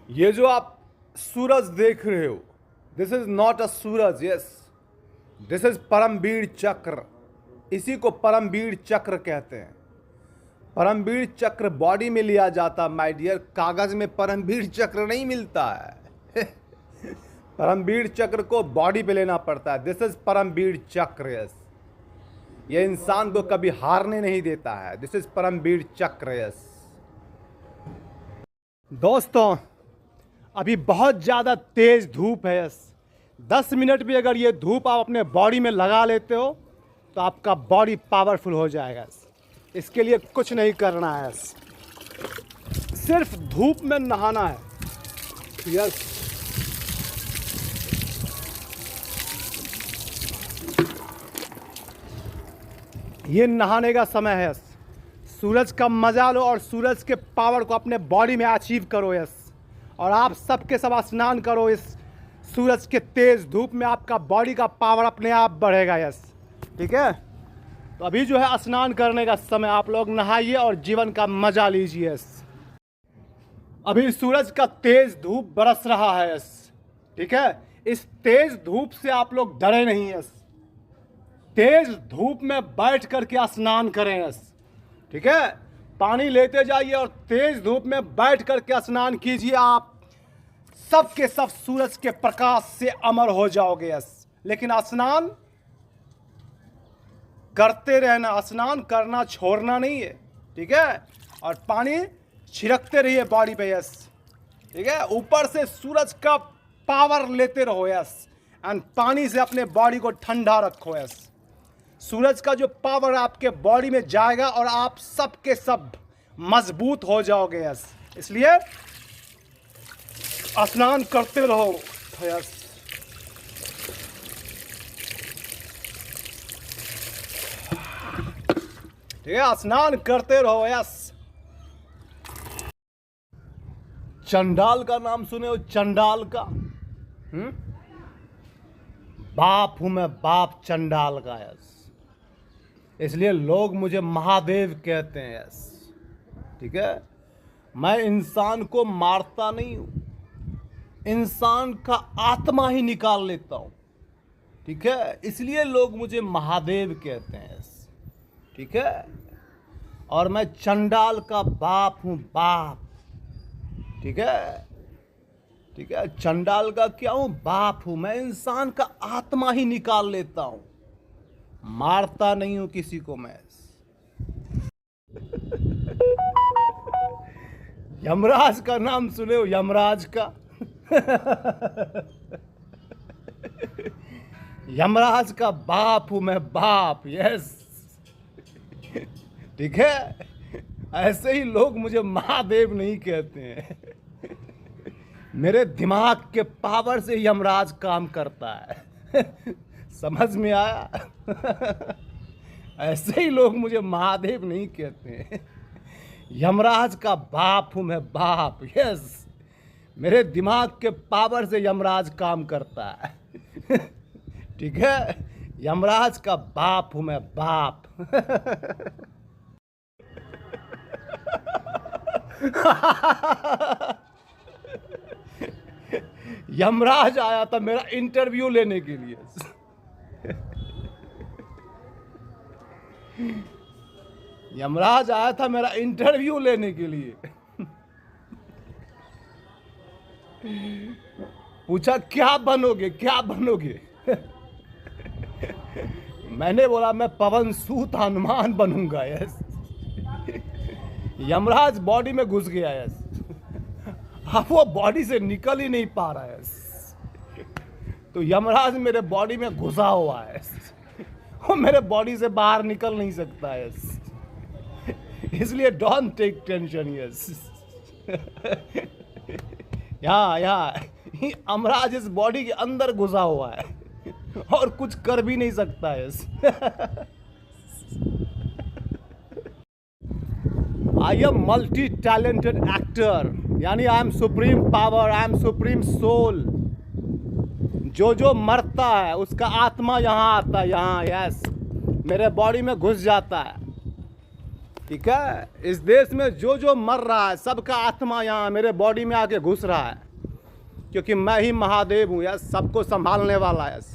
ये जो आप सूरज देख रहे हो, this is not a suraj, yes, this is Paramvir Chakra. इसी को परमवीर चक्र कहते हैं। परमवीर चक्र बॉडी में लिया जाता माय डियर, कागज में परमवीर चक्र नहीं मिलता है। परमवीर चक्र को बॉडी पे लेना पड़ता है। दिस इज परमवीर चक्र, यस। ये इंसान को कभी हारने नहीं देता है। दिस इज परमवीर चक्र, यस। दोस्तों, अभी बहुत ज़्यादा तेज़ धूप है, यस। 10 मिनट भी अगर ये धूप आप अपने बॉडी में लगा लेते हो तो आपका बॉडी पावरफुल हो जाएगा। इसके लिए कुछ नहीं करना है, यस, सिर्फ धूप में नहाना है, यस। ये नहाने का समय है, यस। सूरज का मजा लो और सूरज के पावर को अपने बॉडी में अचीव करो, यस। और आप सबके सब स्नान करो इस सूरज के तेज़ धूप में। आपका बॉडी का पावर अपने आप बढ़ेगा, यस। ठीक है, तो अभी जो है स्नान करने का समय, आप लोग नहाइए और जीवन का मजा लीजिए, यस। अभी सूरज का तेज़ धूप बरस रहा है, यस। ठीक है, इस तेज़ धूप से आप लोग डरे नहीं, यस। तेज़ धूप में बैठ करके स्नान करें, यस। ठीक है, पानी लेते जाइए और तेज धूप में बैठ करके स्नान कीजिए। आप सब के सब सूरज के प्रकाश से अमर हो जाओगे, यस। लेकिन स्नान करते रहना, स्नान करना छोड़ना नहीं है, ठीक है। और पानी छिड़कते रहिए बॉडी पे, यस। ठीक है, ऊपर से सूरज का पावर लेते रहो, यस। एंड पानी से अपने बॉडी को ठंडा रखो, यस। सूरज का जो पावर आपके बॉडी में जाएगा और आप सब के सब मजबूत हो जाओगे, यस। इसलिए स्नान करते रहो, यस। ठीक है, स्नान करते रहो, यस। चंडाल का नाम सुने हो? चंडाल का बाप हूं मैं, बाप चंडाल का, यस। इसलिए लोग मुझे महादेव कहते हैं, यस। ठीक है, मैं इंसान को मारता नहीं हूं, इंसान का आत्मा ही निकाल लेता हूं। ठीक है, इसलिए लोग मुझे महादेव कहते हैं, यस। ठीक है, और मैं चंडाल का बाप हूं, बाप। ठीक है, ठीक है, चंडाल का क्या हूं? बाप हूं। मैं इंसान का आत्मा ही निकाल लेता हूं, मारता नहीं हूं किसी को मैं। यमराज का नाम सुने हो? यमराज का। यमराज का बाप हूं मैं, बाप, यस। ठीक है, ऐसे ही लोग मुझे महादेव नहीं कहते हैं। मेरे दिमाग के पावर से यमराज काम करता है। समझ में आया? ऐसे ही लोग मुझे महादेव नहीं कहते हैं। यमराज का बाप हूं मैं, बाप, यस। मेरे दिमाग के पावर से यमराज काम करता है। ठीक है, यमराज का बाप हूं मैं, बाप। यमराज आया था मेरा इंटरव्यू लेने के लिए। यमराज आया था मेरा इंटरव्यू लेने के लिए। पूछा क्या बनोगे, क्या बनोगे? मैंने बोला मैं पवन सूत हनुमान बनूंगा, यस। यमराज बॉडी में घुस गया, यस। अब वो बॉडी से निकल ही नहीं पा रहा है, यस। तो यमराज मेरे बॉडी में घुसा हुआ है, वो मेरे बॉडी से बाहर निकल नहीं सकता है, यस। इसलिए डोंट टेक टेंशन, यस। यहाँ यमराज इस बॉडी के अंदर घुसा हुआ है और कुछ कर भी नहीं सकता है, yes. I am multi talented actor, यानी I am supreme power, I am supreme soul. जो मरता है उसका आत्मा यहाँ आता है, यहाँ, यस, मेरे बॉडी में घुस जाता है। ठीक है। इस देश में जो जो मर रहा है सबका आत्मा यहाँ मेरे बॉडी में आके घुस रहा है, क्योंकि मैं ही महादेव हूँ यस, सबको संभालने वाला यस।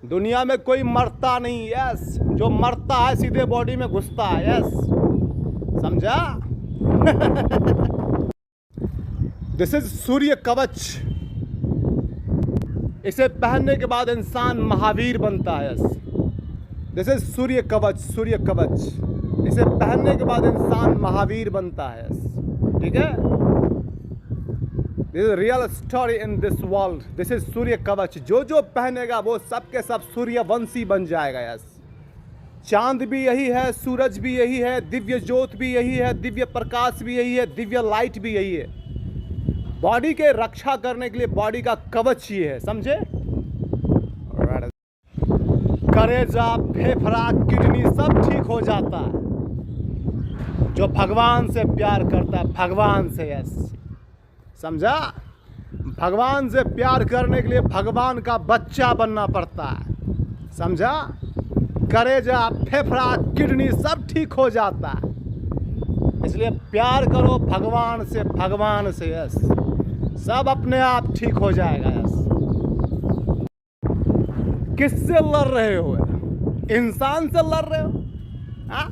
दुनिया में कोई मरता नहीं यस, जो मरता है सीधे बॉडी में घुसता है यस, समझा। दिस इज सूर्य कवच। इसे पहनने के बाद इंसान महावीर बनता है यस। दिस इज सूर्य कवच, सूर्य कवच। इसे पहनने के बाद इंसान महावीर बनता है यस, ठीक है। This is real story in this world. This is सूर्य कवच। जो जो पहनेगा वो सब के सब सूर्यवंशी बन जाएगा यस। चांद भी यही है, सूरज भी यही है, दिव्य ज्योत भी यही है, दिव्य प्रकाश भी यही है, दिव्य लाइट भी यही है। बॉडी के रक्षा करने के लिए बॉडी का कवच ये है, समझे। करेजा, फेफड़ा, किडनी सब ठीक हो जाता है जो भगवान से प्यार करता है, भगवान से यस, समझा। भगवान से प्यार करने के लिए भगवान का बच्चा बनना पड़ता है, समझा। करेजा, फेफड़ा, किडनी सब ठीक हो जाता है। इसलिए प्यार करो भगवान से, भगवान से यस, सब अपने आप ठीक हो जाएगा यस। किससे लड़ रहे हो? इंसान से लड़ रहे हो? हाँ?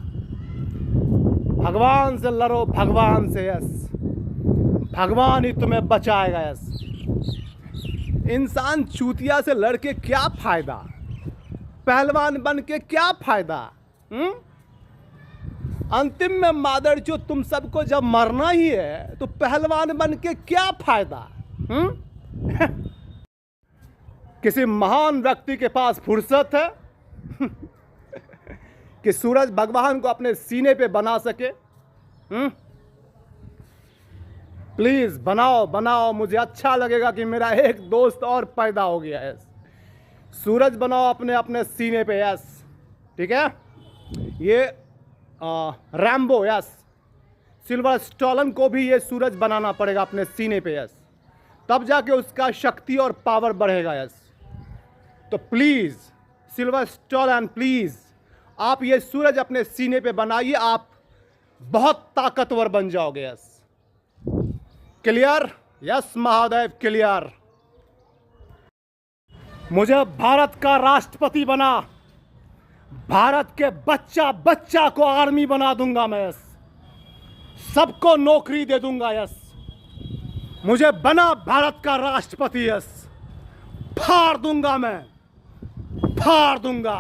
भगवान से लड़ो, भगवान से यस, भगवान ही तुम्हें बचाएगा यस। इंसान चूतिया से लड़के क्या फायदा, पहलवान बन के क्या फायदा? अंतिम में मादरचो तुम सबको जब मरना ही है तो पहलवान बन के क्या फायदा? किसी महान व्यक्ति के पास फुर्सत है कि सूरज भगवान को अपने सीने पे बना सके? प्लीज बनाओ बनाओ, मुझे अच्छा लगेगा कि मेरा एक दोस्त और पैदा हो गया है। सूरज बनाओ अपने अपने सीने पे यस, ठीक है। ये रैम्बो यस, सिल्वर स्टॉलन को भी ये सूरज बनाना पड़ेगा अपने सीने पे यस, तब जाके उसका शक्ति और पावर बढ़ेगा यस। तो प्लीज सिल्वर स्टॉलन, प्लीज आप ये सूरज अपने सीने पे बनाइए, आप बहुत ताकतवर बन जाओगे yes. Clear? Yes Mahadev, clear. मुझे भारत का राष्ट्रपति बना, भारत के बच्चा बच्चा को आर्मी बना दूंगा मैं यस, सबको नौकरी दे दूंगा यस। मुझे बना भारत का राष्ट्रपति यस, फाड़ दूंगा मैं, फाड़ दूंगा।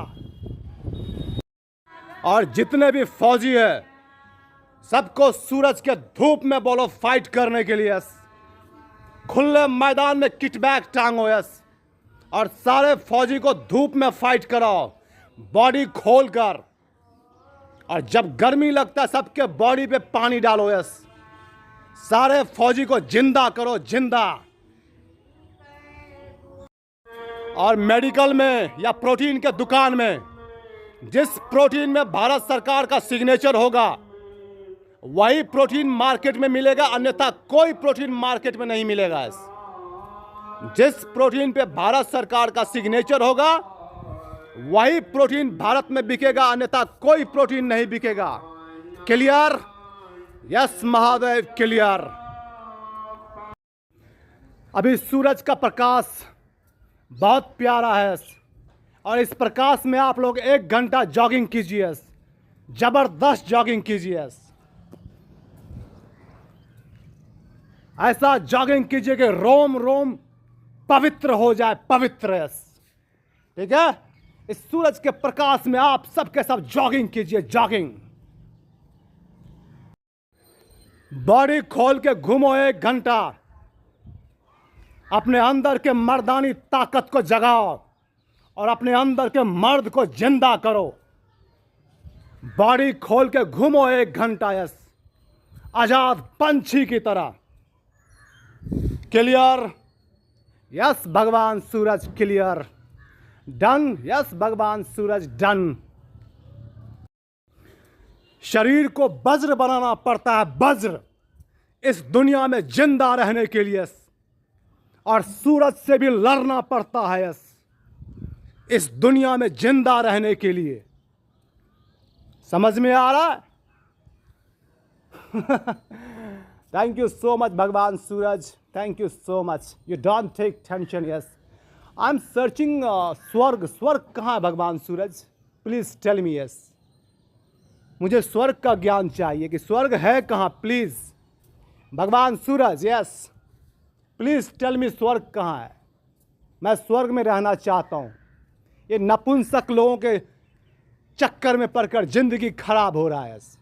और जितने भी फौजी है सबको सूरज के धूप में बोलो फाइट करने के लिए यस। खुले मैदान में किट बैग टांगो यस, और सारे फौजी को धूप में फाइट कराओ, बॉडी खोलकर। और जब गर्मी लगता है सबके बॉडी पे पानी डालो यस, सारे फौजी को जिंदा करो, जिंदा। और मेडिकल में या प्रोटीन के दुकान में जिस प्रोटीन में भारत सरकार का सिग्नेचर होगा वही प्रोटीन मार्केट में मिलेगा, अन्यथा कोई प्रोटीन मार्केट में नहीं मिलेगा। जिस प्रोटीन पे भारत सरकार का सिग्नेचर होगा वही प्रोटीन भारत में बिकेगा, अन्यथा कोई प्रोटीन नहीं बिकेगा। क्लियर? Yes Mahadev, clear. अभी सूरज का प्रकाश बहुत प्यारा है और इस प्रकाश में आप लोग 1 घंटा जॉगिंग कीजिए, जबरदस्त जॉगिंग कीजिए। ऐसा जॉगिंग कीजिए कि रोम रोम पवित्र हो जाए, पवित्र। ठीक है, इस सूरज के प्रकाश में आप सबके सब जॉगिंग कीजिए, जॉगिंग। बॉडी खोल के घूमो 1 घंटा, अपने अंदर के मर्दानी ताकत को जगाओ और अपने अंदर के मर्द को जिंदा करो। बॉडी खोल के घूमो 1 घंटा, यस, आजाद पंछी की तरह। क्लियर? यस भगवान सूरज, क्लियर। डन? यस भगवान सूरज, डन। शरीर को वज्र बनाना पड़ता है, वज्र, इस दुनिया में जिंदा रहने के लिए। और सूरज से भी लड़ना पड़ता है, यस, इस दुनिया में जिंदा रहने के लिए। समझ में आ रहा है? थैंक यू सो मच भगवान सूरज, thank you so much. You don't take tension. Yes, I am searching स्वर्ग। स्वर्ग कहाँ है भगवान सूरज? Please tell me. यस, मुझे स्वर्ग का ज्ञान चाहिए कि स्वर्ग है कहाँ, प्लीज़ भगवान सूरज। यस, प्लीज़ टेल मी स्वर्ग कहाँ है। मैं स्वर्ग में रहना चाहता हूँ। ये नपुंसक लोगों के चक्कर में पड़कर जिंदगी खराब हो रहा है। यस,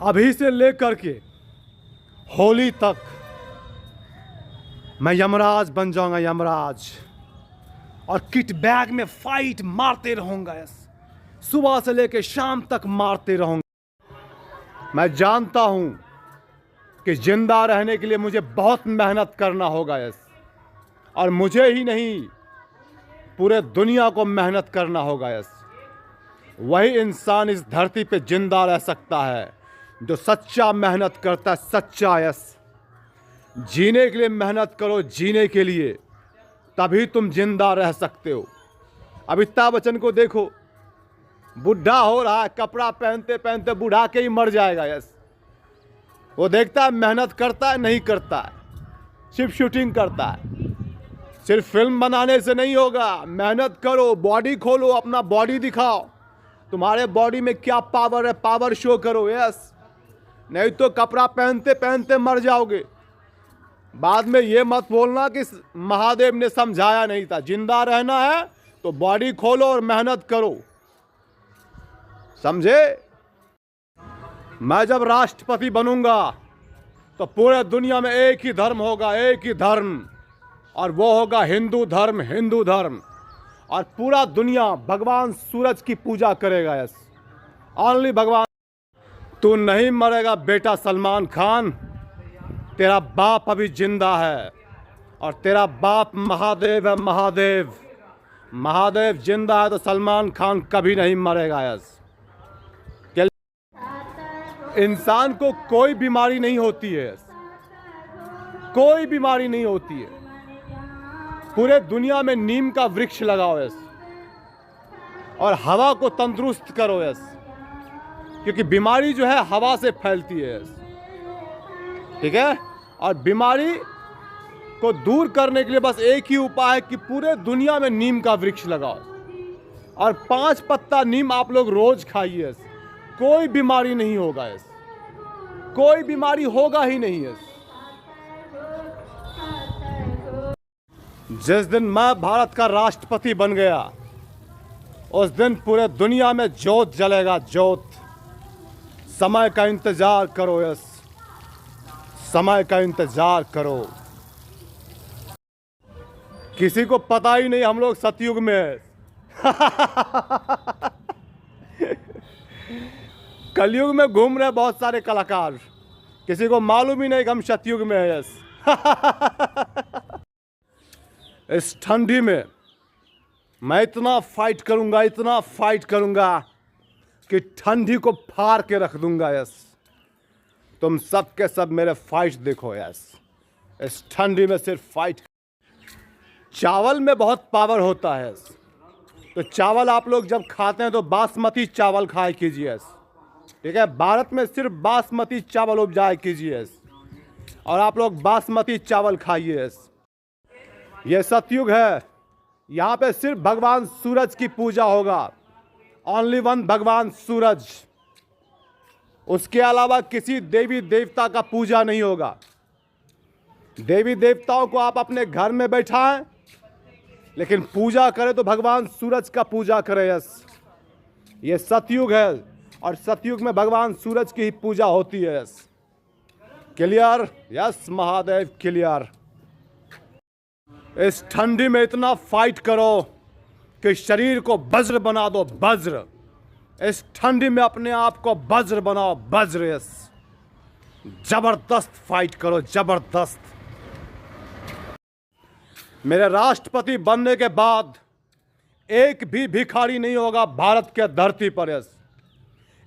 अभी से लेकर के होली तक मैं यमराज बन जाऊंगा, यमराज, और किट बैग में फाइट मारते रहूंगा। यस, सुबह से लेकर शाम तक मारते रहूंगा। मैं जानता हूं कि जिंदा रहने के लिए मुझे बहुत मेहनत करना होगा। यस, और मुझे ही नहीं, पूरे दुनिया को मेहनत करना होगा। यस, वही इंसान इस धरती पे जिंदा रह सकता है जो सच्चा मेहनत करता है, सच्चा। यस, जीने के लिए मेहनत करो, जीने के लिए, तभी तुम जिंदा रह सकते हो। अमिताभ बच्चन को देखो, बुढ़ा हो रहा है, कपड़ा पहनते पहनते बुढ़ा के ही मर जाएगा। यस, वो देखता है मेहनत करता है, नहीं करता है, सिर्फ शूटिंग करता है। सिर्फ फिल्म बनाने से नहीं होगा, मेहनत करो, बॉडी खोलो, अपना बॉडी दिखाओ, तुम्हारे बॉडी में क्या पावर है, पावर शो करो। यस, नहीं तो कपड़ा पहनते पहनते मर जाओगे। बाद में ये मत बोलना कि महादेव ने समझाया नहीं था। जिंदा रहना है तो बॉडी खोलो और मेहनत करो, समझे? मैं जब राष्ट्रपति बनूंगा तो पूरे दुनिया में एक ही धर्म होगा, एक ही धर्म, और वो होगा हिंदू धर्म, हिंदू धर्म। और पूरा दुनिया भगवान सूरज की पूजा करेगा। यस, ओनली भगवान। तू नहीं मरेगा बेटा सलमान खान, तेरा बाप अभी जिंदा है, और तेरा बाप महादेव है, महादेव। महादेव जिंदा है तो सलमान खान कभी नहीं मरेगा। यस, इंसान को कोई बीमारी नहीं होती है। यस, कोई बीमारी नहीं होती है। पूरे दुनिया में नीम का वृक्ष लगाओ। यस, और हवा को तंदुरुस्त करो। यस, क्योंकि बीमारी जो है हवा से फैलती है। यस, ठीक है। और बीमारी को दूर करने के लिए बस एक ही उपाय है कि पूरे दुनिया में नीम का वृक्ष लगाओ, और 5 पत्ता नीम आप लोग रोज खाइए। यस, कोई बीमारी नहीं होगा। यस, कोई बीमारी होगा ही नहीं। यस, जिस दिन मैं भारत का राष्ट्रपति बन गया, उस दिन पूरे दुनिया में जोत जलेगा, जोत। समय का इंतजार करो। यस, समय का इंतजार करो। किसी को पता ही नहीं हम लोग सतयुग में है। कलयुग में घूम रहे बहुत सारे कलाकार, किसी को मालूम ही नहीं कि हम सतयुग में है। यस, इस ठंडी में मैं इतना फाइट करूंगा, इतना फाइट करूंगा कि ठंडी को फाड़ के रख दूंगा। यस, तुम सब के सब मेरे फाइट देखो। यस, इस ठंडी में सिर्फ फाइट। चावल में बहुत पावर होता है। यस, तो चावल आप लोग जब खाते हैं तो बासमती चावल खाया कीजिए। यस, ठीक है। भारत में सिर्फ बासमती चावल उपजाया कीजिए। यस, और आप लोग बासमती चावल खाइए। यस, ये सतयुग है। यहाँ पे सिर्फ भगवान सूरज की पूजा होगा। ओनली वन भगवान सूरज। उसके अलावा किसी देवी देवता का पूजा नहीं होगा। देवी देवताओं को आप अपने घर में बैठाएं, लेकिन पूजा करें तो भगवान सूरज का पूजा करें। यस, ये सतयुग है, और सतयुग में भगवान सूरज की ही पूजा होती है। Yes, clear? Yes Mahadev, clear. इस ठंडी में इतना फाइट करो कि शरीर को वज्र बना दो, वज्र। इस ठंडी में अपने आप को वज्र बनाओ, वज्र। यस, जबरदस्त फाइट करो, जबरदस्त। मेरे राष्ट्रपति बनने के बाद एक भी भिखारी नहीं होगा भारत के धरती पर। यस,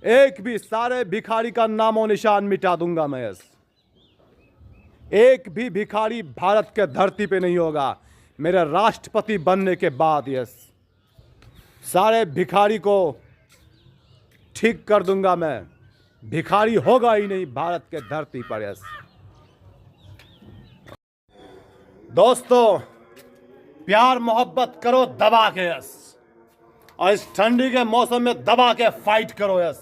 एक भी, सारे भिखारी का नामो निशान मिटा दूंगा मैं। यस, एक भी भिखारी भारत के धरती पे नहीं होगा मेरे राष्ट्रपति बनने के बाद। यस, सारे भिखारी को ठीक कर दूंगा मैं। भिखारी होगा ही नहीं भारत के धरती पर। यस दोस्तों, प्यार मोहब्बत करो दबा के। यस और इस ठंडी के मौसम में दबा के फाइट करो। यस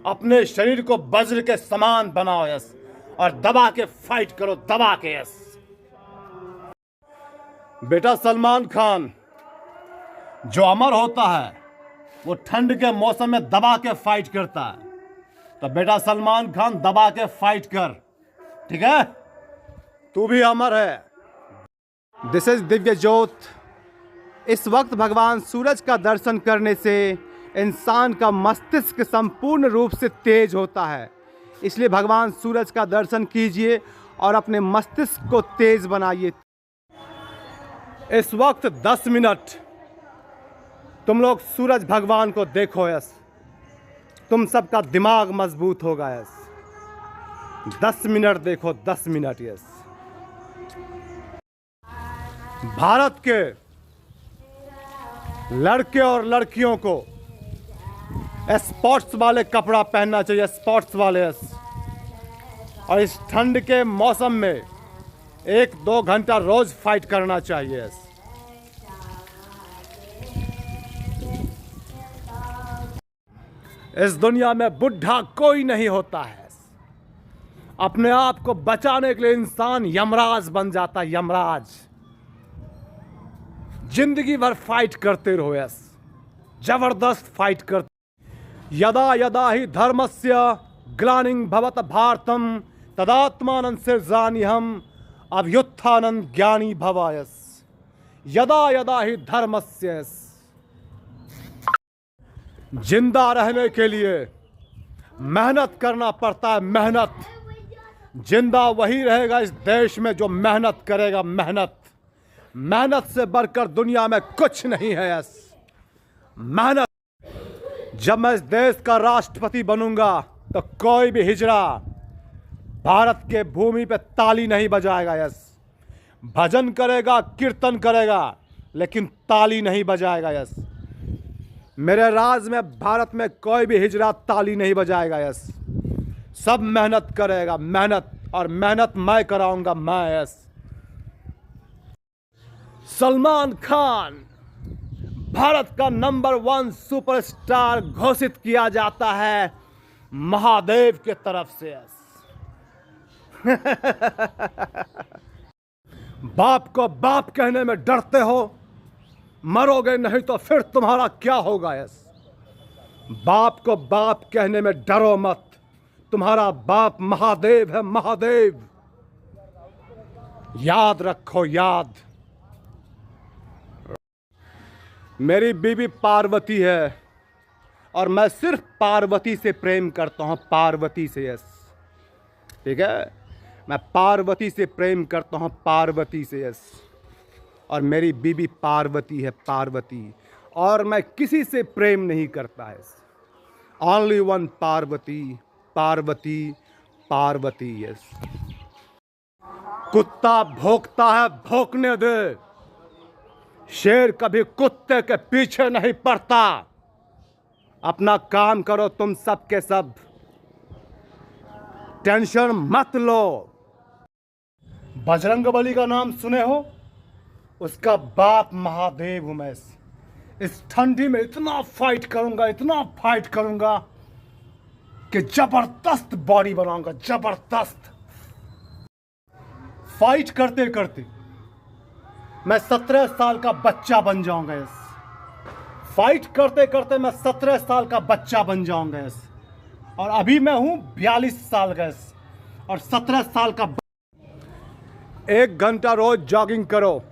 अपने शरीर को वज्र के समान बनाओ। यस और दबा के फाइट करो, दबा के। यस बेटा सलमान खान जो अमर होता है वो ठंड के मौसम में दबा के फाइट करता है। तो बेटा सलमान खान दबा के फाइट कर, ठीक है? तू भी अमर है। दिस इज दिव्य ज्योत। इस वक्त भगवान सूरज का दर्शन करने से इंसान का मस्तिष्क संपूर्ण रूप से तेज होता है। इसलिए भगवान सूरज का दर्शन कीजिए और अपने मस्तिष्क को तेज बनाइए। इस वक्त 10 मिनट तुम लोग सूरज भगवान को देखो। यस तुम सबका दिमाग मजबूत होगा। यस 10 मिनट देखो, 10 मिनट। यस भारत के लड़के और लड़कियों को स्पोर्ट्स वाले कपड़ा पहनना चाहिए, स्पोर्ट्स वाले। यस और इस ठंड के मौसम में 1-2 घंटा रोज फाइट करना चाहिए। यस इस दुनिया में बुढ़ा कोई नहीं होता है। अपने आप को बचाने के लिए इंसान यमराज बन जाता है, यमराज। जिंदगी भर फाइट करते रहो। यस जबरदस्त फाइट करते। यदा यदा ही धर्मस्य ग्लानिं भवत भारतम तदात्मानं सृजाम्यहम् अभ्युत्थानं ज्ञानी भव। यस यदा यदा ही धर्मस्य। यस जिंदा रहने के लिए मेहनत करना पड़ता है, मेहनत। जिंदा वही रहेगा इस देश में जो मेहनत करेगा। मेहनत, मेहनत से बढ़कर दुनिया में कुछ नहीं है। यस मेहनत। जब मैं इस देश का राष्ट्रपति बनूंगा तो कोई भी हिजड़ा भारत के भूमि पे ताली नहीं बजाएगा। यस भजन करेगा, कीर्तन करेगा, लेकिन ताली नहीं बजाएगा। यस मेरे राज में भारत में कोई भी हिजड़ा ताली नहीं बजाएगा। यस सब मेहनत करेगा, मेहनत। और मेहनत मैं कराऊंगा, मैं। यस सलमान खान भारत का नंबर 1 सुपरस्टार घोषित किया जाता है महादेव के तरफ से। यस बाप को बाप कहने में डरते हो, मरोगे नहीं तो फिर तुम्हारा क्या होगा। यस बाप को बाप कहने में डरो मत। तुम्हारा बाप महादेव है, महादेव। याद रखो, याद। मेरी बीवी पार्वती है और मैं सिर्फ पार्वती से प्रेम करता हूं, पार्वती से। यस ठीक है, मैं पार्वती से प्रेम करता हूं, पार्वती से। यस और मेरी बीवी पार्वती है, पार्वती। और मैं किसी से प्रेम नहीं करता है। Only one Parvati, Parvati, Parvati. Yes कुत्ता भौंकता है, भौंकने दे। शेर कभी कुत्ते के पीछे नहीं पड़ता। अपना काम करो तुम सब के सब, टेंशन मत लो। बजरंगबली का नाम सुने हो? उसका बाप महादेव हूं मैं। इस ठंडी में इतना फाइट करूंगा, इतना फाइट करूंगा कि जबरदस्त बॉडी बनाऊंगा, जबरदस्त। फाइट करते करते मैं 17 साल का बच्चा बन जाऊंगा। यस फाइट करते करते मैं 17 साल का बच्चा बन जाऊंगा। यस और अभी मैं हूं 42 साल का। यस और 17 साल का। 1 घंटा रोज जॉगिंग करो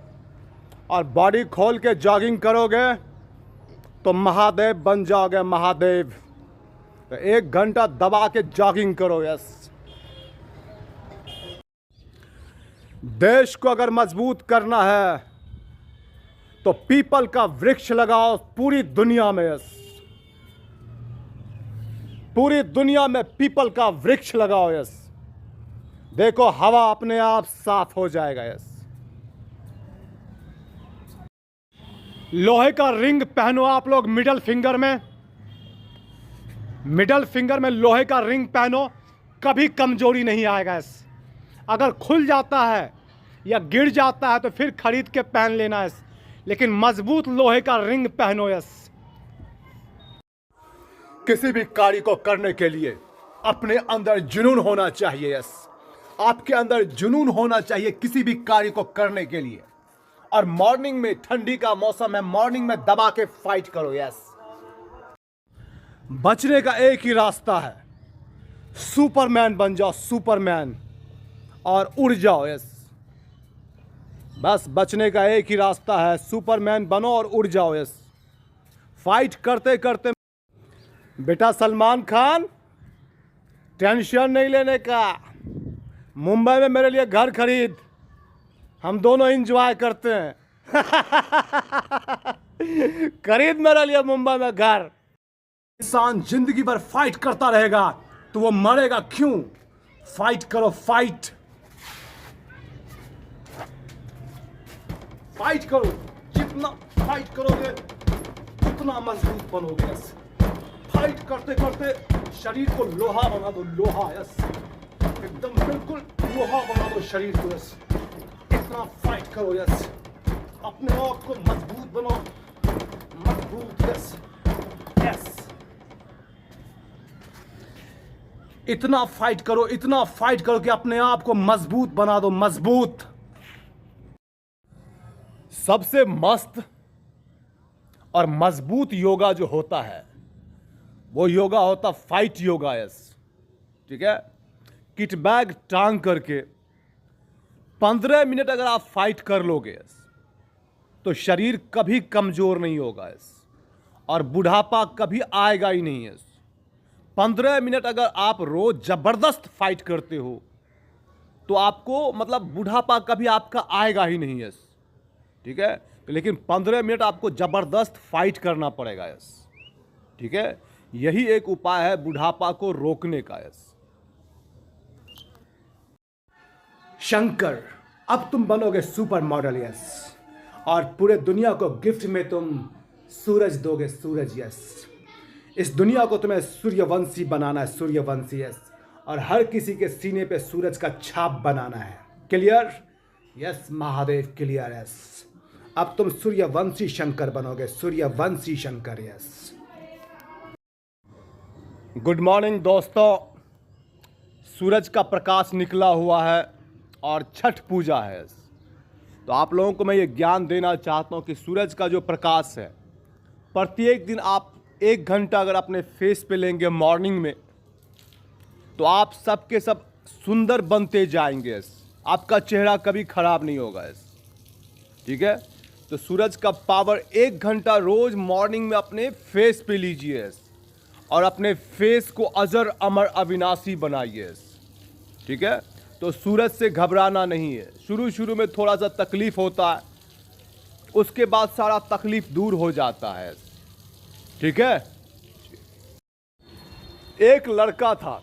और बॉडी खोल के जॉगिंग करोगे तो महादेव बन जाओगे, महादेव। तो 1 घंटा दबा के जॉगिंग करो। यस देश को अगर मजबूत करना है तो पीपल का वृक्ष लगाओ पूरी दुनिया में। यस पूरी दुनिया में पीपल का वृक्ष लगाओ। यस देखो हवा अपने आप साफ हो जाएगा। यस लोहे का रिंग पहनो आप लोग मिडल फिंगर में। मिडल फिंगर में लोहे का रिंग पहनो, कभी कमजोरी नहीं आएगा। अगर खुल जाता है या गिर जाता है तो फिर खरीद के पहन लेना, लेकिन मजबूत लोहे का रिंग पहनो। किसी भी कार्य को करने के लिए अपने अंदर जुनून होना चाहिए। आपके अंदर जुनून होना चाहिए किसी भी कार्य को करने के लिए। और मॉर्निंग में, ठंडी का मौसम है, मॉर्निंग में दबा के फाइट करो। बचने का एक ही रास्ता है, सुपरमैन बन जाओ, सुपरमैन, और उड़ जाओ। बस बचने का एक ही रास्ता है, सुपरमैन बनो और उड़ जाओ। फाइट करते करते बेटा सलमान खान, टेंशन नहीं लेने का। मुंबई में मेरे लिए घर खरीद, हम दोनों एंजॉय करते हैं। खरीद मेरे लिए मुंबई में घर। इंसान जिंदगी भर फाइट करता रहेगा तो वो मरेगा क्यों? फाइट करो, फाइट फाइट करो। जितना फाइट करोगे उतना मजबूत बनोगे। फाइट करते करते शरीर को लोहा बना दो, लोहा। एकदम बिल्कुल लोहा बना दो शरीर को। इतना फाइट करो। अपने आप को मजबूत बनाओ, मजबूत। यस इतना फाइट करो, इतना फाइट करो कि अपने आप को मजबूत बना दो, मजबूत। सबसे मस्त और मजबूत योगा जो होता है वो योगा होता फाइट योगा। ठीक है, किट बैग टांग करके 15 मिनट अगर आप फाइट कर लोगे तो शरीर कभी कमजोर नहीं होगा और बुढ़ापा कभी आएगा ही नहीं। 15 मिनट अगर आप रोज जबरदस्त फाइट करते हो तो आपको मतलब बुढ़ापा कभी आपका आएगा ही नहीं। ठीक है, लेकिन 15 मिनट आपको जबरदस्त फाइट करना पड़ेगा। ठीक है, यही एक उपाय है बुढ़ापा को रोकने का। शंकर, अब तुम बनोगे सुपर मॉडल। और पूरे दुनिया को गिफ्ट में तुम सूरज दोगे, सूरज। इस दुनिया को तुम्हें सूर्यवंशी बनाना है, सूर्यवंशी। और हर किसी के सीने पे सूरज का छाप बनाना है। क्लियर? Yes Mahadev, clear. अब तुम सूर्यवंशी शंकर बनोगे, सूर्यवंशी शंकर। गुड मॉर्निंग दोस्तों, सूरज का प्रकाश निकला हुआ है और छठ पूजा है। तो आप लोगों को मैं ये ज्ञान देना चाहता हूँ कि सूरज का जो प्रकाश है, प्रत्येक दिन आप 1 घंटा अगर अपने फेस पे लेंगे मॉर्निंग में तो आप सबके सब सुंदर बनते जाएंगे। आपका चेहरा कभी खराब नहीं होगा। ठीक है, तो सूरज का पावर 1 घंटा रोज मॉर्निंग में अपने फेस पे लीजिए और अपने फेस को अजर अमर अविनाशी बनाइए। ठीक है, तो सूरज से घबराना नहीं है। शुरू में थोड़ा सा तकलीफ होता है, उसके बाद सारा तकलीफ दूर हो जाता है। ठीक है, एक लड़का था,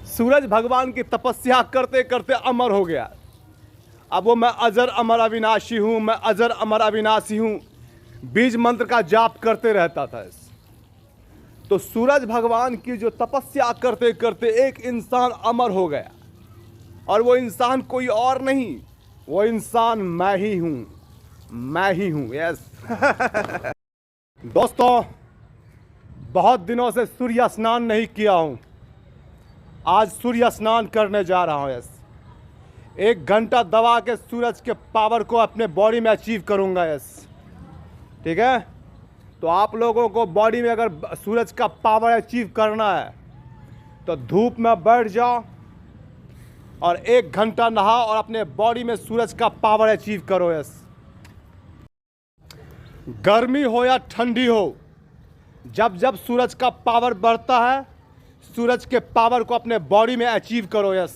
सूरज भगवान की तपस्या करते करते अमर हो गया। अब वो मैं अजर अमर अविनाशी हूँ, मैं अजर अमर अविनाशी हूँ, बीज मंत्र का जाप करते रहता था। तो सूरज भगवान की जो तपस्या करते करते एक इंसान अमर हो गया। और वो इंसान कोई और नहीं, वो इंसान मैं ही हूँ, मैं ही हूँ। यस दोस्तों, बहुत दिनों से सूर्य स्नान नहीं किया हूँ, आज सूर्य स्नान करने जा रहा हूँ। 1 घंटा दबा के सूरज के पावर को अपने बॉडी में अचीव करूँगा। ठीक है, तो आप लोगों को बॉडी में अगर सूरज का पावर अचीव करना है तो धूप में बैठ जाओ और 1 घंटा नहाओ और अपने बॉडी में सूरज का पावर अचीव करो। गर्मी हो या ठंडी हो, जब जब सूरज का पावर बढ़ता है, सूरज के पावर को अपने बॉडी में अचीव करो।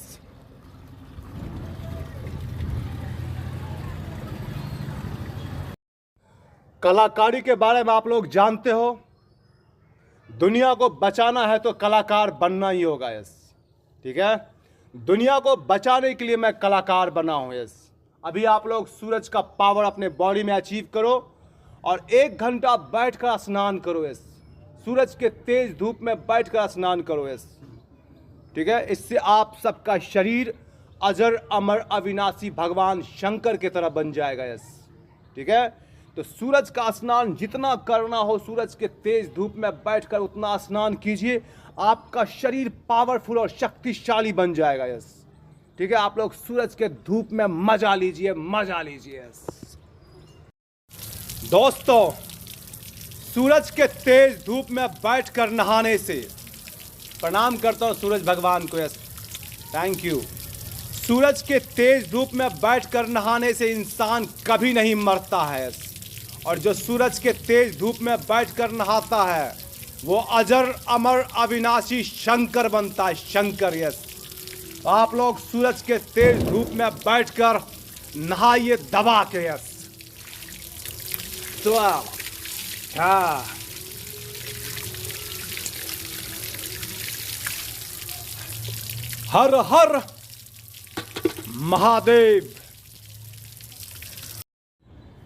कलाकारी के बारे में आप लोग जानते हो, दुनिया को बचाना है तो कलाकार बनना ही होगा। ठीक है, दुनिया को बचाने के लिए मैं कलाकार बना हूँ। अभी आप लोग सूरज का पावर अपने बॉडी में अचीव करो और 1 घंटा बैठकर स्नान करो। सूरज के तेज धूप में बैठकर स्नान करो यस। ठीक है, इससे आप सबका शरीर अजर अमर अविनाशी भगवान शंकर की तरह बन जाएगा यस। ठीक है, तो सूरज का स्नान जितना करना हो सूरज के तेज धूप में बैठकर उतना स्नान कीजिए, आपका शरीर पावरफुल और शक्तिशाली बन जाएगा यस। ठीक है, आप लोग सूरज के धूप में मजा लीजिए, मजा लीजिए यस। दोस्तों, सूरज के तेज धूप में बैठकर नहाने से, प्रणाम करता हूं सूरज भगवान को यस, थैंक यू। सूरज के तेज धूप में बैठकर नहाने से इंसान कभी नहीं मरता है यस। और जो सूरज के तेज धूप में बैठकर नहाता है वो अजर अमर अविनाशी शंकर बनता है, शंकर यस। तो आप लोग सूरज के तेज धूप में बैठकर नहाइए दबा के यस। तो हाँ, हर हर महादेव।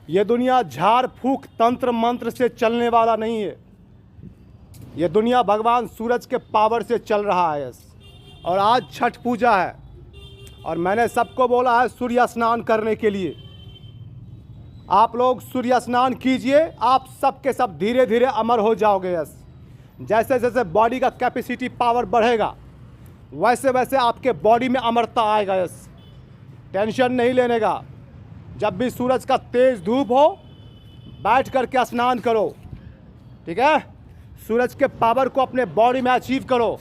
ये दुनिया झाड़ फूक तंत्र मंत्र से चलने वाला नहीं है, ये दुनिया भगवान सूरज के पावर से चल रहा है यस। और आज छठ पूजा है और मैंने सबको बोला है सूर्य स्नान करने के लिए। आप लोग सूर्य स्नान कीजिए, आप सब के सब धीरे धीरे अमर हो जाओगे यस। जैसे जैसे बॉडी का कैपेसिटी पावर बढ़ेगा वैसे वैसे आपके बॉडी में अमरता आएगा यस। टेंशन नहीं लेने का, जब भी सूरज का तेज धूप हो बैठ कर के स्नान करो। ठीक है, सूरज के पावर को अपने बॉडी में अचीव करो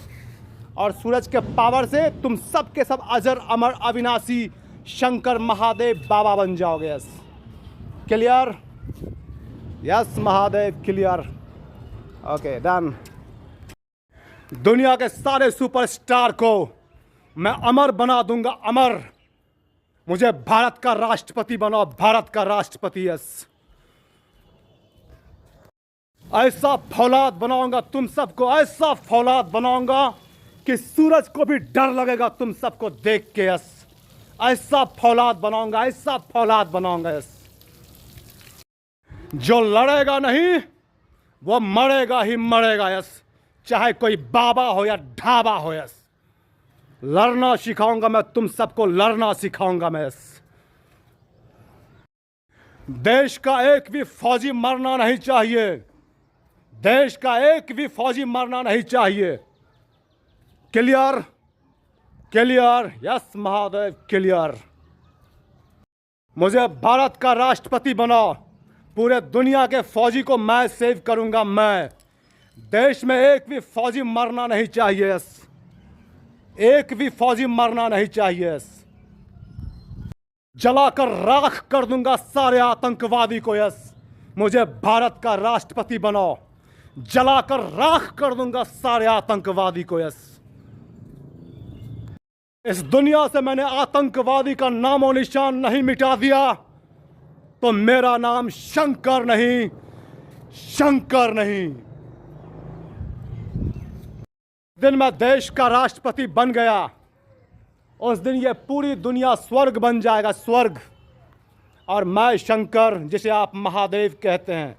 और सूरज के पावर से तुम सब के सब अजर अमर अविनाशी शंकर महादेव बाबा बन जाओगे yes. Clear yes Mahadev, clear, okay done. दुनिया के सारे सुपरस्टार को मैं अमर बना दूंगा, अमर। मुझे भारत का राष्ट्रपति बनाओ, भारत का राष्ट्रपति यस। ऐसा फौलाद बनाऊंगा तुम सबको, ऐसा फौलाद बनाऊंगा कि सूरज को भी डर लगेगा तुम सबको देख के यस। ऐसा फौलाद बनाऊंगा, ऐसा फौलाद बनाऊंगा यस। जो लड़ेगा नहीं वो मरेगा ही मरेगा यस, चाहे कोई बाबा हो या ढाबा हो यस। लड़ना सिखाऊंगा मैं तुम सबको, लड़ना सिखाऊंगा मैं यस। देश का एक भी फौजी मरना नहीं चाहिए, देश का एक भी फौजी मरना नहीं चाहिए। Clear clear yes Mahadev, clear. मुझे भारत का राष्ट्रपति बनाओ, पूरे दुनिया के फौजी को मैं सेव करूंगा। मैं देश में एक भी फौजी मरना नहीं चाहिए यस, एक भी फौजी मरना नहीं चाहिए यस। जलाकर राख कर दूंगा सारे आतंकवादी को यस। मुझे भारत का राष्ट्रपति बनाओ, जलाकर राख कर दूंगा सारे आतंकवादी को यस। इस दुनिया से मैंने आतंकवादी का नामो निशान नहीं मिटा दिया तो मेरा नाम शंकर नहीं, शंकर नहीं। दिन मैं देश का राष्ट्रपति बन गया उस दिन ये पूरी दुनिया स्वर्ग बन जाएगा, स्वर्ग। और मैं शंकर, जिसे आप महादेव कहते हैं,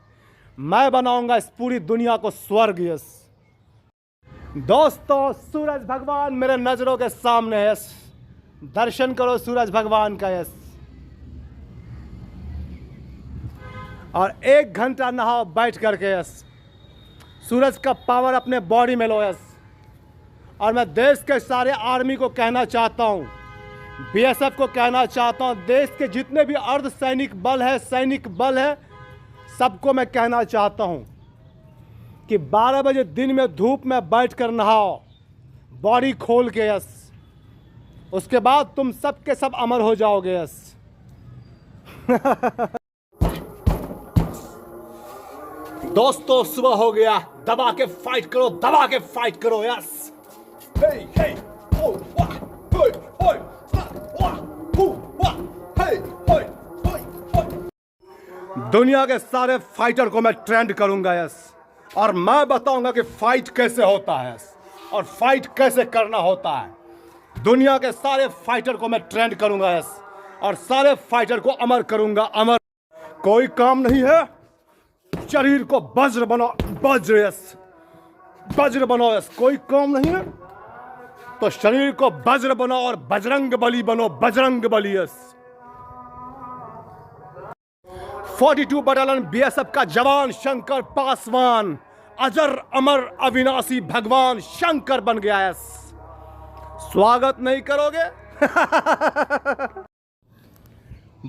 मैं बनाऊंगा इस पूरी दुनिया को स्वर्ग यस। दोस्तों, सूरज भगवान मेरे नजरों के सामने है यस। दर्शन करो सूरज भगवान का यस। और 1 घंटा नहाओ बैठ करके यस। सूरज का पावर अपने बॉडी में लो यस। और मैं देश के सारे आर्मी को कहना चाहता हूँ, बीएसएफ को कहना चाहता हूँ, देश के जितने भी अर्ध सैनिक बल है, सैनिक बल है, सबको मैं कहना चाहता हूँ कि 12 बजे दिन में धूप में बैठकर नहाओ, बॉडी खोल के यस। उसके बाद तुम सब के सब अमर हो जाओगे यस। दोस्तों, सुबह हो गया, दबा के फाइट करो, दबा के फाइट करो yes. Hey, hey, oh, wah, hey, hey, wah, wah, hey, hey, hey. दुनिया के सारे फाइटर को मैं ट्रेंड करूंगा यस। और मैं बताऊंगा कि फाइट कैसे होता है और फाइट कैसे करना होता है। दुनिया के सारे फाइटर को मैं ट्रेंड करूंगा यस। और सारे फाइटर को अमर करूंगा, अमर। कोई काम नहीं है, शरीर को वज्र बनाओ, वज्र यस। वज्र बनो यस। कोई काम नहीं है तो शरीर को वज्र बनाओ और बजरंग बली बनो, Bajrang Bali yes. 42 battalion BSF का जवान शंकर पासवान अजर अमर अविनाशी भगवान शंकर बन गया यस। स्वागत नहीं करोगे?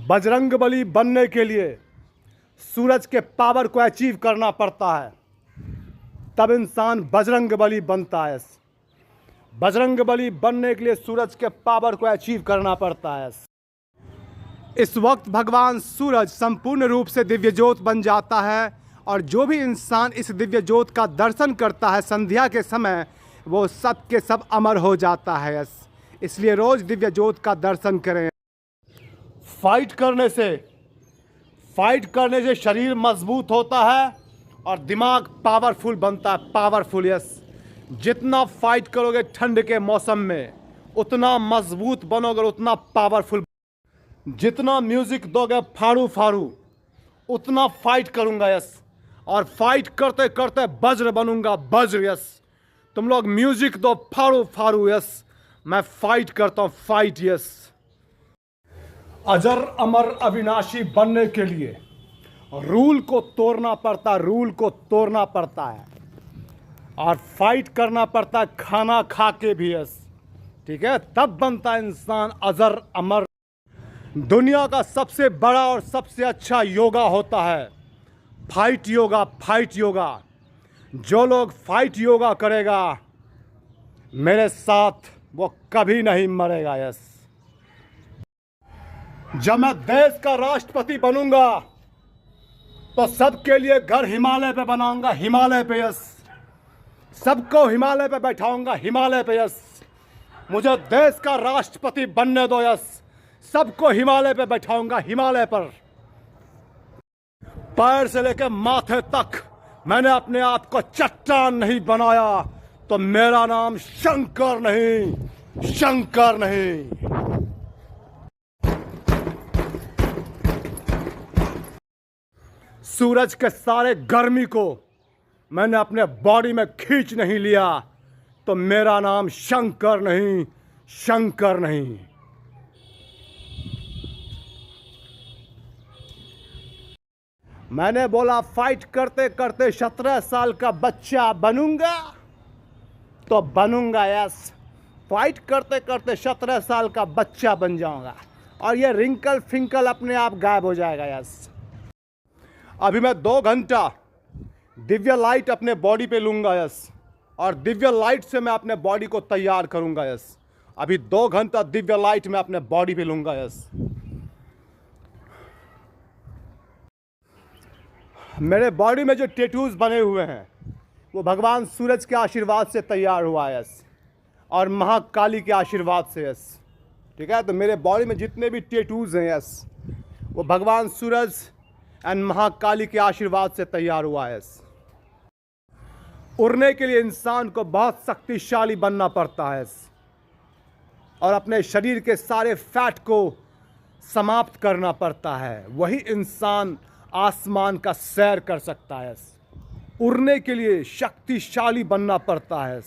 बजरंग बली बनने के लिए सूरज के पावर को अचीव करना पड़ता है, तब इंसान बजरंग बली बनता है। बजरंग बली बनने के लिए सूरज के पावर को अचीव करना पड़ता है। इस वक्त भगवान सूरज संपूर्ण रूप से दिव्य ज्योत बन जाता है और जो भी इंसान इस दिव्य ज्योत का दर्शन करता है संध्या के समय, वो सब के सब अमर हो जाता है। इसलिए रोज दिव्य ज्योत का दर्शन करें। फाइट करने से शरीर मजबूत होता है और दिमाग पावरफुल बनता है, पावरफुल यस। जितना फाइट करोगे ठंड के मौसम में उतना मजबूत बनोगे, उतना पावरफुल। जितना म्यूजिक दोगे फाड़ू फाड़ू उतना फाइट करूंगा यस। और फाइट करते करते वज्र बनूंगा, वज्र यस। तुम लोग म्यूजिक दो फाड़ू फाड़ू यस, मैं फाइट करता हूं, फाइट यस। अजर अमर अविनाशी बनने के लिए रूल को तोड़ना पड़ता है, रूल को तोड़ना पड़ता है और फाइट करना पड़ता है खाना खा के भी यस, ठीक है, तब बनता है इंसान अजर अमर। दुनिया का सबसे बड़ा और सबसे अच्छा योगा होता है फाइट योगा, फाइट योगा। जो लोग फाइट योगा करेगा मेरे साथ वो कभी नहीं मरेगा यस। जब मैं देश का राष्ट्रपति बनूंगा तो सबके लिए घर हिमालय पे बनाऊंगा, हिमालय पे यस। सबको हिमालय पे बैठाऊंगा, हिमालय पे यस। मुझे देश का राष्ट्रपति बनने दो यस। सबको हिमालय पे बैठाऊंगा, हिमालय पर। पैर से लेकर माथे तक मैंने अपने आप को चट्टान नहीं बनाया तो मेरा नाम शंकर नहीं, शंकर नहीं। सूरज के सारे गर्मी को मैंने अपने बॉडी में खींच नहीं लिया तो मेरा नाम शंकर नहीं, शंकर नहीं। मैंने बोला फाइट करते करते 17 साल का बच्चा बनूंगा तो बनूंगा यस। फाइट करते करते 17 साल का बच्चा बन जाऊंगा और ये रिंकल फिंकल अपने आप गायब हो जाएगा यस। अभी मैं 2 घंटा दिव्य लाइट अपने बॉडी पे लूंगा यस और दिव्य लाइट से मैं अपने बॉडी को तैयार करूंगा यस। अभी 2 घंटा दिव्य लाइट में अपने बॉडी पे लूंगा यस। मेरे बॉडी में जो टैटूज बने हुए हैं वो भगवान सूरज के आशीर्वाद से तैयार हुआ है यस, और महाकाली के आशीर्वाद से यस, ठीक है। तो मेरे बॉडी में जितने भी टैटूज हैं यस वो भगवान सूरज एंड महाकाली के आशीर्वाद से तैयार हुआ है यस। उड़ने के लिए इंसान को बहुत शक्तिशाली बनना पड़ता है और अपने शरीर के सारे फैट को समाप्त करना पड़ता है, वही इंसान आसमान का सैर कर सकता है। उड़ने के लिए शक्तिशाली बनना पड़ता है,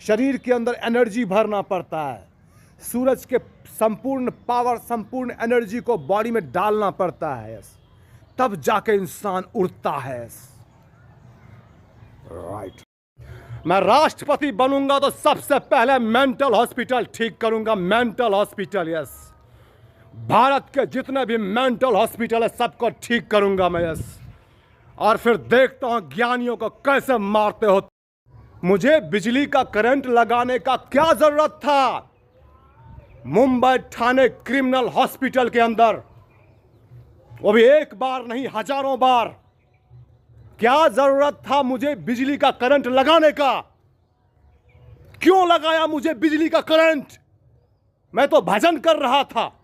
शरीर के अंदर एनर्जी भरना पड़ता है, सूरज के संपूर्ण पावर, संपूर्ण एनर्जी को बॉडी में डालना पड़ता है, तब जाके इंसान उड़ता है। राइट। मैं राष्ट्रपति बनूंगा तो सबसे पहले मेंटल हॉस्पिटल ठीक करूंगा, मेंटल हॉस्पिटल यस। भारत के जितने भी मेंटल हॉस्पिटल है सबको ठीक करूंगा मैं यस। और फिर देखता हूं ज्ञानियों को कैसे मारते हो। मुझे बिजली का करंट लगाने का क्या जरूरत था मुंबई ठाणे क्रिमिनल हॉस्पिटल के अंदर, वो भी एक बार नहीं हजारों बार। क्या जरूरत था मुझे बिजली का करंट लगाने का? क्यों लगाया मुझे बिजली का करंट? मैं तो भजन कर रहा था,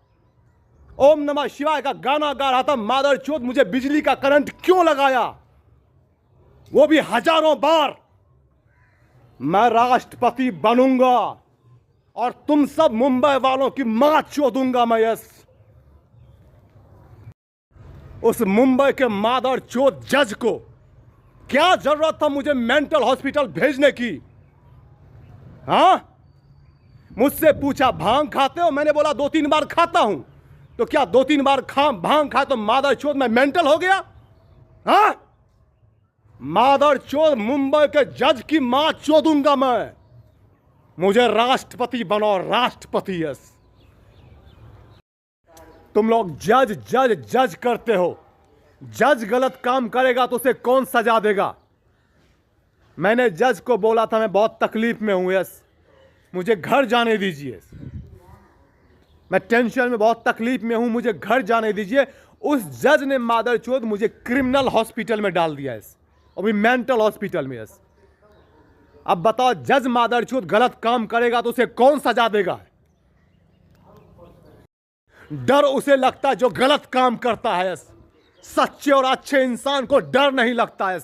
ओम नमः शिवाय का गाना गा रहा था। मादर चोद, मुझे बिजली का करंट क्यों लगाया? वो भी हजारों बार। मैं राष्ट्रपति बनूंगा और तुम सब मुंबई वालों की मां चोदूंगा मैं यस। उस मुंबई के मादर चोद जज को क्या जरूरत था मुझे मेंटल हॉस्पिटल भेजने की? हाँ, मुझसे पूछा भांग खाते हो? मैंने बोला 2-3 बार खाता हूं। तो क्या 2-3 बार भांग खा तो मादर चोद मैं मेंटल हो गया? हाँ, मादर चोद मुंबई के जज की मां चोदूंगा मैं। मुझे राष्ट्रपति बनाओ, राष्ट्रपति। यस, तुम लोग जज जज जज करते हो। जज गलत काम करेगा तो उसे कौन सजा देगा? मैंने जज को बोला था मैं बहुत तकलीफ में हूं, यस, मुझे घर जाने दीजिए, मैं टेंशन में बहुत तकलीफ में हूं, मुझे घर जाने दीजिए। उस जज ने मादरचोद मुझे क्रिमिनल हॉस्पिटल में डाल दिया, यस, और भी मेंटल हॉस्पिटल में। यस, अब बताओ, जज मादरचोद गलत काम करेगा तो उसे कौन सजा देगा? डर उसे लगता है जो गलत काम करता है। यस, सच्चे और अच्छे इंसान को डर नहीं लगता है।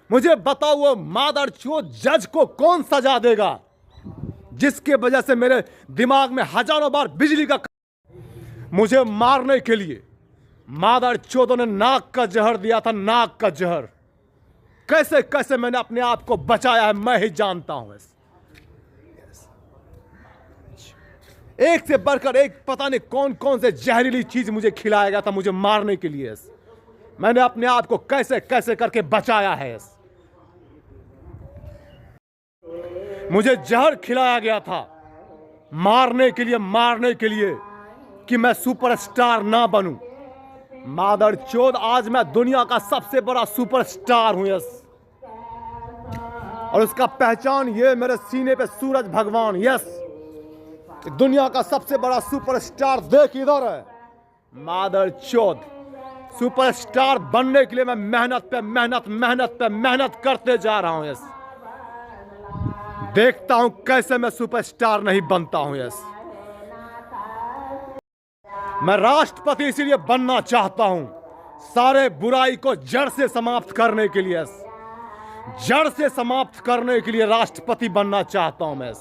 मुझे बताओ, वो मादरचोद जज को कौन सजा देगा जिसके वजह से मेरे दिमाग में हजारों बार बिजली का मुझे मारने के लिए मादरचोदों ने नाक का जहर दिया था, नाक का जहर। कैसे कैसे मैंने अपने आप को बचाया है मैं ही जानता हूं। एक से बढ़कर एक पता नहीं कौन कौन से जहरीली चीज मुझे खिलाया गया था मुझे मारने के लिए। मैंने अपने आप को कैसे कैसे करके बचाया है। मुझे जहर खिलाया गया था मारने के लिए कि मैं सुपरस्टार ना बनूं। मादरचोद, आज मैं दुनिया का सबसे बड़ा सुपरस्टार हूं। यस, और उसका पहचान ये मेरे सीने पे सूरज भगवान। यस, दुनिया का सबसे बड़ा सुपरस्टार देख इधर है। मादरचोद, सुपरस्टार बनने के लिए मैं मेहनत करते जा रहा हूं। यस, देखता हूं कैसे मैं सुपरस्टार नहीं बनता हूं। यस, मैं राष्ट्रपति इसीलिए बनना चाहता हूं, सारे बुराई को जड़ से समाप्त करने के लिए। यस, जड़ से समाप्त करने के लिए राष्ट्रपति बनना चाहता हूं मैं।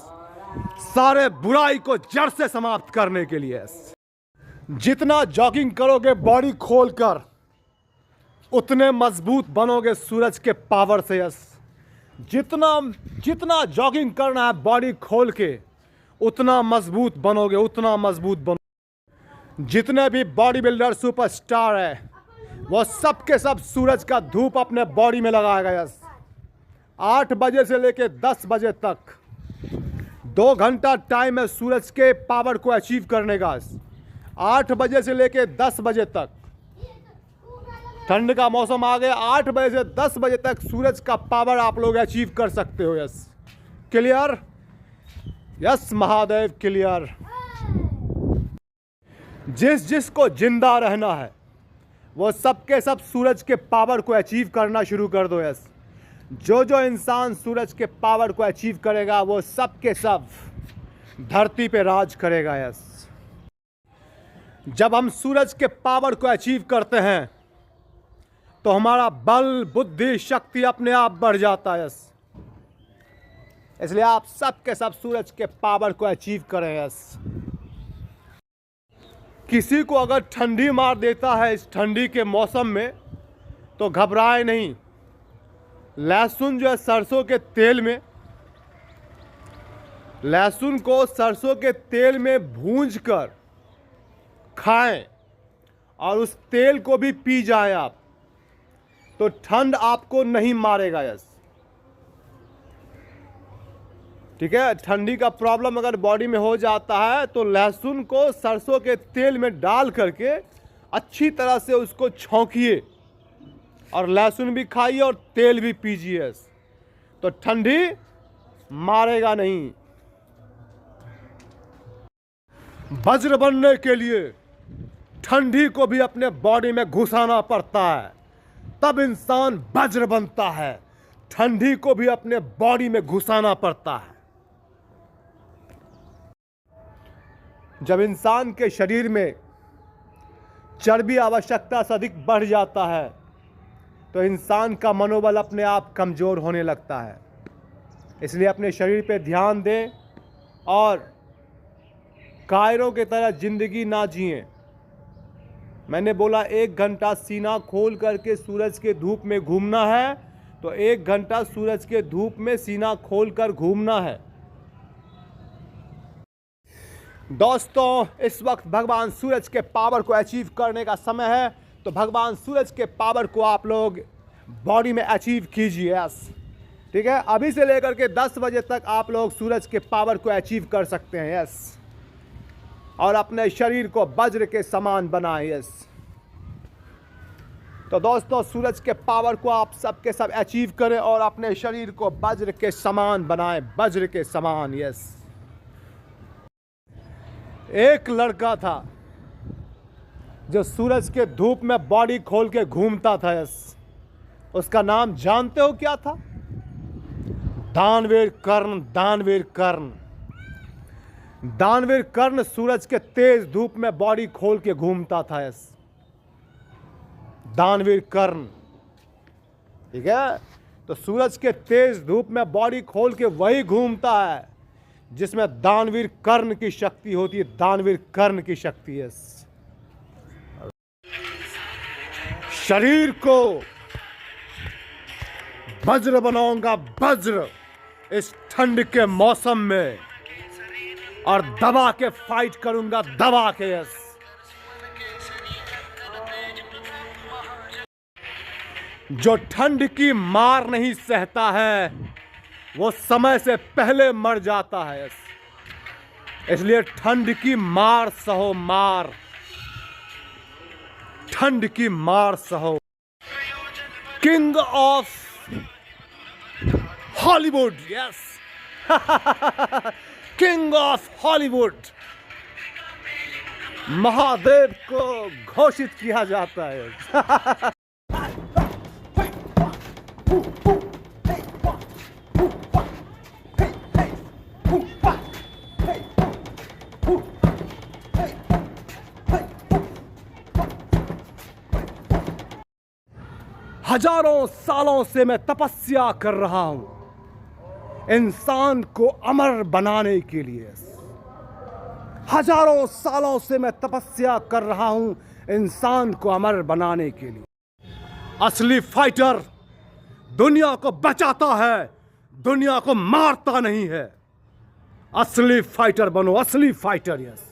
सारे बुराई को जड़ से समाप्त करने के लिए। जितना जॉगिंग करोगे बॉडी खोलकर उतने मजबूत बनोगे सूरज के पावर से। यस, जितना जॉगिंग करना है बॉडी खोल के उतना मजबूत बनोगे, उतना मजबूत बनोगे। जितने भी बॉडी बिल्डर सुपरस्टार है वो सब के सब सूरज का धूप अपने बॉडी में लगाएगा। यस, 8 बजे से लेके 10 बजे तक 2 घंटा टाइम है सूरज के पावर को अचीव करने का। 8 बजे से लेके 10 बजे तक, ठंड का मौसम आ गया, 8 बजे से 10 बजे तक सूरज का पावर आप लोग अचीव कर सकते हो। Yes, clear? Yes Mahadev, clear. जिसको जिंदा रहना है वो सबके सब सूरज के पावर को अचीव करना शुरू कर दो। यस, जो इंसान सूरज के पावर को अचीव करेगा वो सब के सब धरती पे राज करेगा। यस, जब हम सूरज के पावर को अचीव करते हैं तो हमारा बल, बुद्धि, शक्ति अपने आप बढ़ जाता है। यस, इसलिए आप सब के सब सूरज के पावर को अचीव करें। यस, किसी को अगर ठंडी मार देता है इस ठंडी के मौसम में तो घबराए नहीं। लहसुन जो है सरसों के तेल में, लहसुन को सरसों के तेल में भूंजकर खाएं और उस तेल को भी पी जाएं आप, तो ठंड आपको नहीं मारेगा। यस, ठीक है। ठंडी का प्रॉब्लम अगर बॉडी में हो जाता है तो लहसुन को सरसों के तेल में डाल करके अच्छी तरह से उसको छौंकिए और लहसुन भी खाइए और तेल भी पीजिए, तो ठंडी मारेगा नहीं। वज्र बनने के लिए ठंडी को भी अपने बॉडी में घुसाना पड़ता है, तब इंसान वज्र बनता है। ठंडी को भी अपने बॉडी में घुसाना पड़ता है। जब इंसान के शरीर में चर्बी आवश्यकता से अधिक बढ़ जाता है तो इंसान का मनोबल अपने आप कमज़ोर होने लगता है। इसलिए अपने शरीर पे ध्यान दें और कायरों की तरह ज़िंदगी ना जिएं। मैंने बोला 1 घंटा सीना खोल करके सूरज के धूप में घूमना है, तो 1 घंटा सूरज के धूप में सीना खोलकर घूमना है। दोस्तों, इस वक्त भगवान सूरज के पावर को अचीव करने का समय है। तो भगवान सूरज के पावर को आप लोग बॉडी में अचीव कीजिए। यस, ठीक है। अभी से लेकर के 10 बजे तक आप लोग सूरज के पावर को अचीव कर सकते हैं। यस, और अपने शरीर को वज्र के समान बनाएं। यस, तो दोस्तों, सूरज के पावर को आप सबके सब अचीव करें और अपने शरीर को वज्र के समान बनाएं, वज्र के समान। यस, एक लड़का था जो सूरज के धूप में बॉडी खोल के घूमता था। यस, उसका नाम जानते हो क्या था? दानवीर कर्ण। दानवीर कर्ण। दानवीर कर्ण सूरज के तेज धूप में बॉडी खोल के घूमता था। यस, दानवीर कर्ण, ठीक है। तो सूरज के तेज धूप में बॉडी खोल के वही घूमता है जिसमें दानवीर कर्ण की शक्ति होती है। दानवीर कर्ण की शक्ति है। शरीर को वज्र बनाऊंगा, वज्र, इस ठंड के मौसम में, और दबा के फाइट करूंगा, दबा के। यस, जो ठंड की मार नहीं सहता है वो समय से पहले मर जाता है। यस, इसलिए ठंड की मार सहो, मार, ठंड की मार सहो। King of Hollywood. Yes, king of Hollywood Mahadev को घोषित किया जाता है। हजारों सालों से मैं तपस्या कर रहा हूं इंसान को अमर बनाने के लिए। हजारों सालों से मैं तपस्या कर रहा हूं इंसान को अमर बनाने के लिए। असली फाइटर दुनिया को बचाता है, दुनिया को मारता नहीं है। असली फाइटर बनो, असली फाइटर। यस।